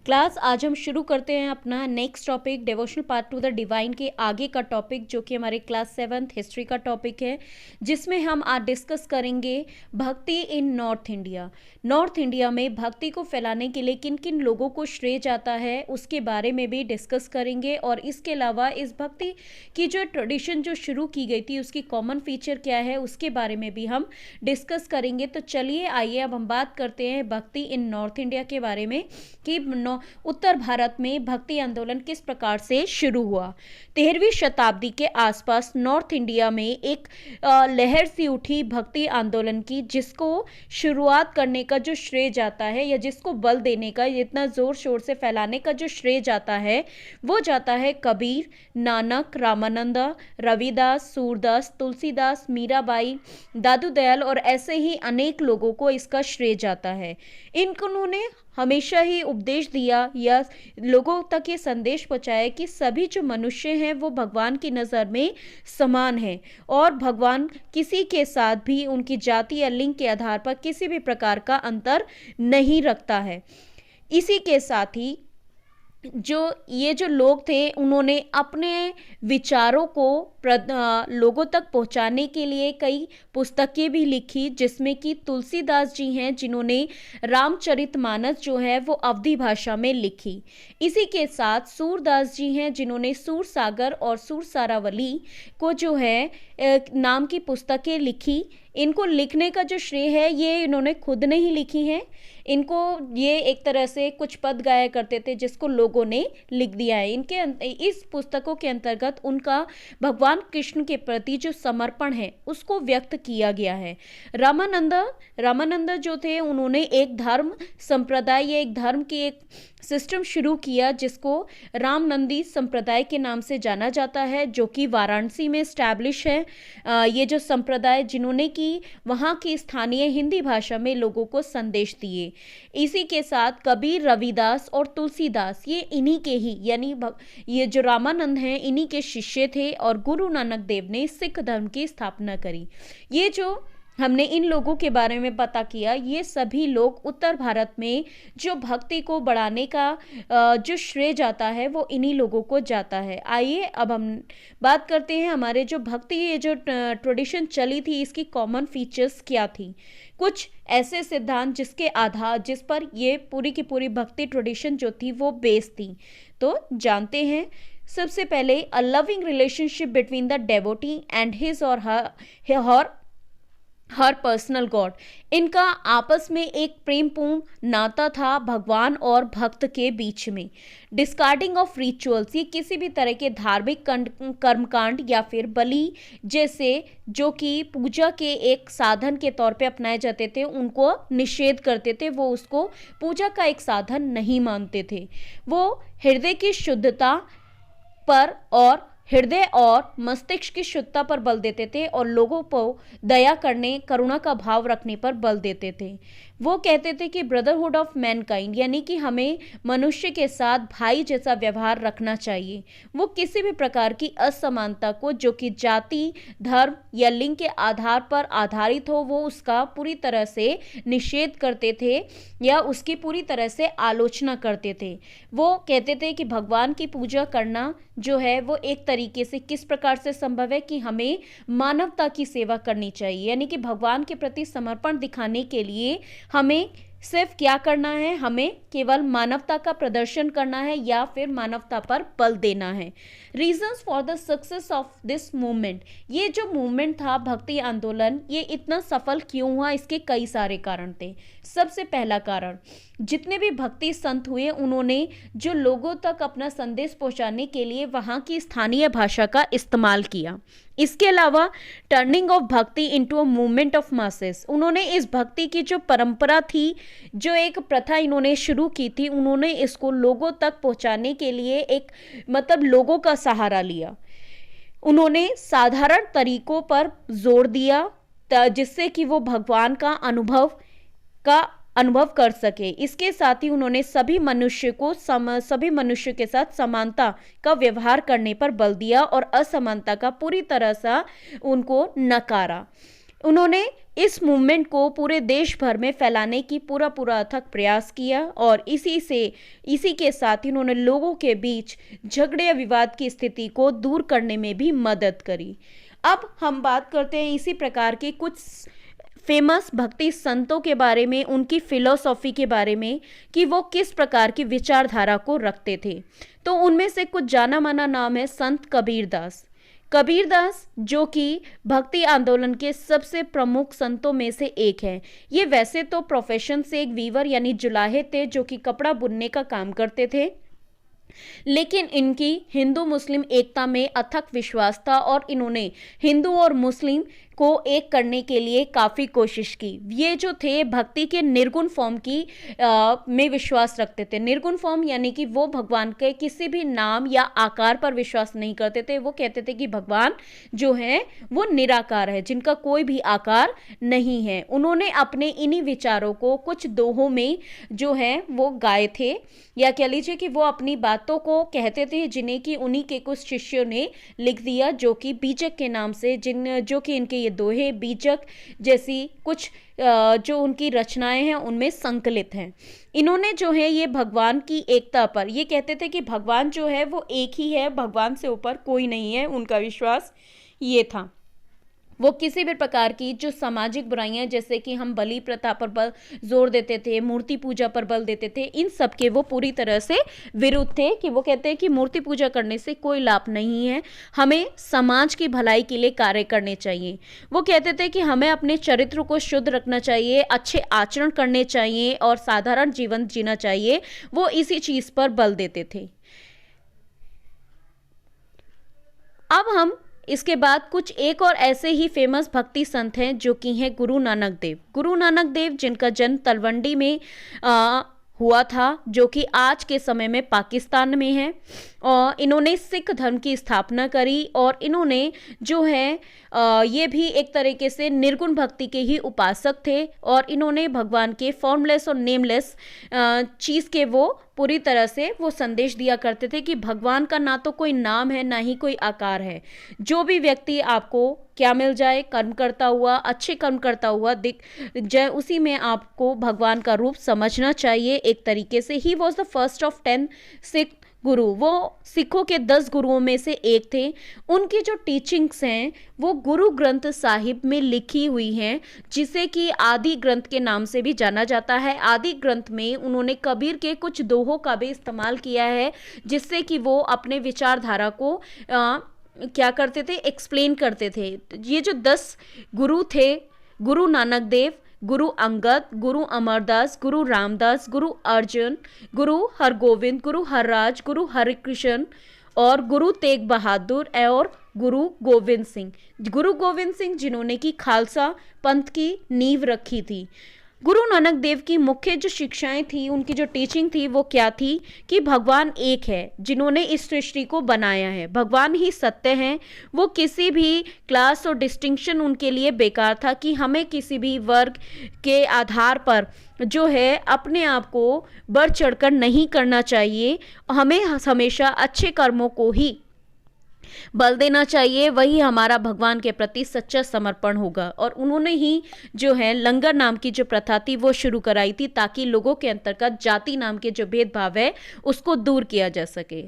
Class आज हम शुरू करते हैं अपना next topic devotional part two the divine के आगे का टॉपिक, जो कि हमारे क्लास 7 हिस्ट्री का टॉपिक है, जिसमें हम आज डिस्कस करेंगे भक्ति इन नॉर्थ इंडिया। नॉर्थ इंडिया में भक्ति को फैलाने के लिए किन किन लोगों को श्रेय जाता है उसके बारे में भी डिस्कस करेंगे, और इसके अलावा इस भक्ति की जो ट्रेडिशन जो शुरू की गई थी उसकी कॉमन फीचर क्या है उसके बारे में भी हम डिस्कस करेंगे। तो चलिए आइए अब हम बात करते हैं भक्ति इन नॉर्थ इंडिया के बारे में कि उत्तर भारत में भक्ति आंदोलन किस प्रकार से शुरू हुआ। 13वीं शताब्दी के आसपास नॉर्थ इंडिया में एक लहर सी उठी भक्ति आंदोलन की, जिसको शुरुआत करने का जो श्रेय जाता है या जिसको बल देने का, इतना जोर शोर से फैलाने का जो श्रेय जाता है वो जाता है कबीर, नानक, रामानंद, रविदास, सूरदास, तुलसीदास, मीराबाई, दादू दयाल और ऐसे ही अनेक लोगों को इसका श्रेय जाता है। इन्होंने हमेशा ही उपदेश दिया या लोगों तक ये संदेश पहुंचाया कि सभी जो मनुष्य हैं वो भगवान की नज़र में समान हैं और भगवान किसी के साथ भी उनकी जाति या लिंग के आधार पर किसी भी प्रकार का अंतर नहीं रखता है। इसी के साथ ही जो लोग थे उन्होंने अपने विचारों को लोगों तक पहुंचाने के लिए कई पुस्तकें भी लिखी, जिसमें कि तुलसीदास जी हैं जिन्होंने रामचरितमानस जो है वो अवधी भाषा में लिखी। इसी के साथ सूरदास जी हैं जिन्होंने सूरसागर और सूरसारावली को जो है नाम की पुस्तकें लिखी। इनको लिखने का जो श्रेय है ये इन्होंने खुद नहीं लिखी हैं, इनको ये एक तरह से कुछ पद गाया करते थे जिसको लोगों ने लिख दिया है। इस पुस्तकों के अंतर्गत उनका भगवान कृष्ण के प्रति जो समर्पण है उसको व्यक्त किया गया है। रामानंद जो थे उन्होंने एक धर्म संप्रदाय या एक धर्म की एक सिस्टम शुरू किया जिसको रामनंदी संप्रदाय के नाम से जाना जाता है, जो कि वाराणसी में स्टैब्लिश है। ये जो संप्रदाय जिन्होंने कि वहाँ की स्थानीय हिंदी भाषा में लोगों को संदेश दिए। इसी के साथ कबीर, रविदास और तुलसीदास ये इन्हीं के ही यानी ये जो रामानंद हैं इन्हीं के शिष्य थे और गुरु नानक देव ने सिख धर्म की स्थापना करी। ये जो हमने इन लोगों के बारे में पता किया, ये सभी लोग उत्तर भारत में जो भक्ति को बढ़ाने का जो श्रेय जाता है वो इन्हीं लोगों को जाता है। आइए अब हम बात करते हैं हमारे जो भक्ति ये जो ट्रेडिशन चली थी इसकी कॉमन फीचर्स क्या थी। कुछ ऐसे सिद्धांत जिस पर ये पूरी की पूरी भक्ति ट्रेडिशन जो थी वो बेस थी, तो जानते हैं। सबसे पहले a loving relationship between the devotee and his और हर पर्सनल गॉड। इनका आपस में एक प्रेमपूर्ण नाता था भगवान और भक्त के बीच में। डिस्कार्डिंग ऑफ रिचुअल्स, ये किसी भी तरह के धार्मिक कर्मकांड या फिर बलि जैसे जो कि पूजा के एक साधन के तौर पे अपनाए जाते थे उनको निषेध करते थे, वो उसको पूजा का एक साधन नहीं मानते थे। वो हृदय की शुद्धता पर और हृदय और मस्तिष्क की शुद्धता पर बल देते थे और लोगों को दया करने, करुणा का भाव रखने पर बल देते थे। वो कहते थे कि ब्रदरहुड ऑफ मैनकाइंड, यानी कि हमें मनुष्य के साथ भाई जैसा व्यवहार रखना चाहिए। वो किसी भी प्रकार की असमानता को जो कि जाति, धर्म या लिंग के आधार पर आधारित हो वो उसका पूरी तरह से निषेध करते थे या उसकी पूरी तरह से आलोचना करते थे। वो कहते थे कि भगवान की पूजा करना जो है वो एक तरीके से किस प्रकार से संभव है कि हमें मानवता की सेवा करनी चाहिए, यानी कि भगवान के प्रति समर्पण दिखाने के लिए हमें सिर्फ क्या करना है, हमें केवल मानवता का प्रदर्शन करना है या फिर मानवता पर बल देना है। Reasons for the success of this movement, ये जो मूवमेंट था भक्ति आंदोलन ये इतना सफल क्यों हुआ, इसके कई सारे कारण थे। सबसे पहला कारण, जितने भी भक्ति संत हुए उन्होंने जो लोगों तक अपना संदेश पहुंचाने के लिए वहाँ की स्थानीय भाषा का इस्तेमाल किया। इसके अलावा टर्निंग ऑफ भक्ति into a movement of masses, उन्होंने इस भक्ति की जो परंपरा थी, जो एक प्रथा इन्होंने शुरू की थी, उन्होंने इसको लोगों तक पहुंचाने के लिए एक लोगों का सहारा लिया। उन्होंने साधारण तरीकों पर जोर दिया जिससे कि वो भगवान का अनुभव कर सके। इसके साथ ही उन्होंने सभी मनुष्य के साथ समानता का व्यवहार करने पर बल दिया और असमानता का पूरी तरह से उनको नकारा। उन्होंने इस मूवमेंट को पूरे देश भर में फैलाने की पूरा अथक प्रयास किया और इसी के साथ ही उन्होंने लोगों के बीच झगड़े या विवाद की स्थिति को दूर करने में भी मदद करी। अब हम बात करते हैं इसी प्रकार के कुछ फेमस भक्ति संतों के बारे में, उनकी फिलॉसफी के बारे में कि वो किस प्रकार की विचारधारा को रखते थे। तो उनमें से कुछ जाना माना नाम है संत कबीरदास। कबीरदास जो कि भक्ति आंदोलन के सबसे प्रमुख संतों में से एक है। ये वैसे तो प्रोफेशन से एक वीवर यानी जुलाहे थे जो कि कपड़ा बुनने का काम करते थे, लेकिन इनकी हिंदू मुस्लिम एकता में अथक विश्वास था और इन्होंने हिंदू और मुस्लिम को एक करने के लिए काफ़ी कोशिश की। ये जो थे भक्ति के निर्गुण फॉर्म में विश्वास रखते थे। निर्गुण फॉर्म यानी कि वो भगवान के किसी भी नाम या आकार पर विश्वास नहीं करते थे। वो कहते थे कि भगवान जो है वो निराकार है, जिनका कोई भी आकार नहीं है। उन्होंने अपने इन्हीं विचारों को कुछ दोहों में जो है वो गाए थे, या कह लीजिए कि वो अपनी बातों को कहते थे, जिन्हें कि उन्हीं के कुछ शिष्यों ने लिख दिया, जो कि बीजक के नाम से, जो कि इनके ये दोहे बीजक जैसी कुछ जो उनकी रचनाएं हैं उनमें संकलित हैं। इन्होंने जो है ये भगवान की एकता पर ये कहते थे कि भगवान जो है वो एक ही है, भगवान से ऊपर कोई नहीं है। उनका विश्वास ये था। वो किसी भी प्रकार की जो सामाजिक बुराइयां, जैसे कि हम बलि प्रथा पर बल जोर देते थे, मूर्ति पूजा पर बल देते थे, इन सब के वो पूरी तरह से विरुद्ध थे। कि वो कहते हैं कि मूर्ति पूजा करने से कोई लाभ नहीं है, हमें समाज की भलाई के लिए कार्य करने चाहिए। वो कहते थे कि हमें अपने चरित्र को शुद्ध रखना चाहिए, अच्छे आचरण करने चाहिए और साधारण जीवन जीना चाहिए। वो इसी चीज पर बल देते थे। अब हम इसके बाद कुछ एक और ऐसे ही फेमस भक्ति संत हैं जो कि हैं गुरु नानक देव। गुरु नानक देव जिनका जन्म तलवंडी में हुआ था, जो कि आज के समय में पाकिस्तान में है। और इन्होंने सिख धर्म की स्थापना करी और इन्होंने जो है ये भी एक तरीके से निर्गुण भक्ति के ही उपासक थे और इन्होंने भगवान के फॉर्मलेस और नेमलेस चीज़ के वो पूरी तरह से वो संदेश दिया करते थे कि भगवान का ना तो कोई नाम है ना ही कोई आकार है। जो भी व्यक्ति आपको क्या मिल जाए, कर्म करता हुआ, अच्छे कर्म करता हुआ दिख जाए, उसी में आपको भगवान का रूप समझना चाहिए। एक तरीके से he was the first of 10 Sikh गुरु। वो सिखों के 10 गुरुओं में से एक थे। उनकी जो टीचिंग्स हैं वो गुरु ग्रंथ साहिब में लिखी हुई हैं, जिसे कि आदि ग्रंथ के नाम से भी जाना जाता है। आदि ग्रंथ में उन्होंने कबीर के कुछ दोहों का भी इस्तेमाल किया है, जिससे कि वो अपने विचारधारा को क्या करते थे, एक्सप्लेन करते थे। ये जो 10 गुरु थे, गुरु नानक देव, गुरु अंगद, गुरु अमरदास, गुरु रामदास, गुरु अर्जुन, गुरु हरगोविंद, गुरु हरराज, गुरु हरिकृष्ण और गुरु तेग बहादुर और गुरु गोविंद सिंह। गुरु गोविंद सिंह जिन्होंने कि खालसा पंथ की नींव रखी थी। गुरु नानक देव की मुख्य जो शिक्षाएं थी, उनकी जो टीचिंग थी वो क्या थी कि भगवान एक है जिन्होंने इस सृष्टि को बनाया है, भगवान ही सत्य हैं। वो किसी भी क्लास और डिस्टिंक्शन उनके लिए बेकार था कि हमें किसी भी वर्ग के आधार पर जो है अपने आप को बढ़ चढ़कर नहीं करना चाहिए। हमें हमेशा अच्छे कर्मों को ही बल देना चाहिए, वही हमारा भगवान के प्रति सच्चा समर्पण होगा। और उन्होंने ही जो है लंगर नाम की जो प्रथा थी वो शुरू कराई थी, ताकि लोगों के अंतर्गत जाति नाम के जो भेदभाव है उसको दूर किया जा सके।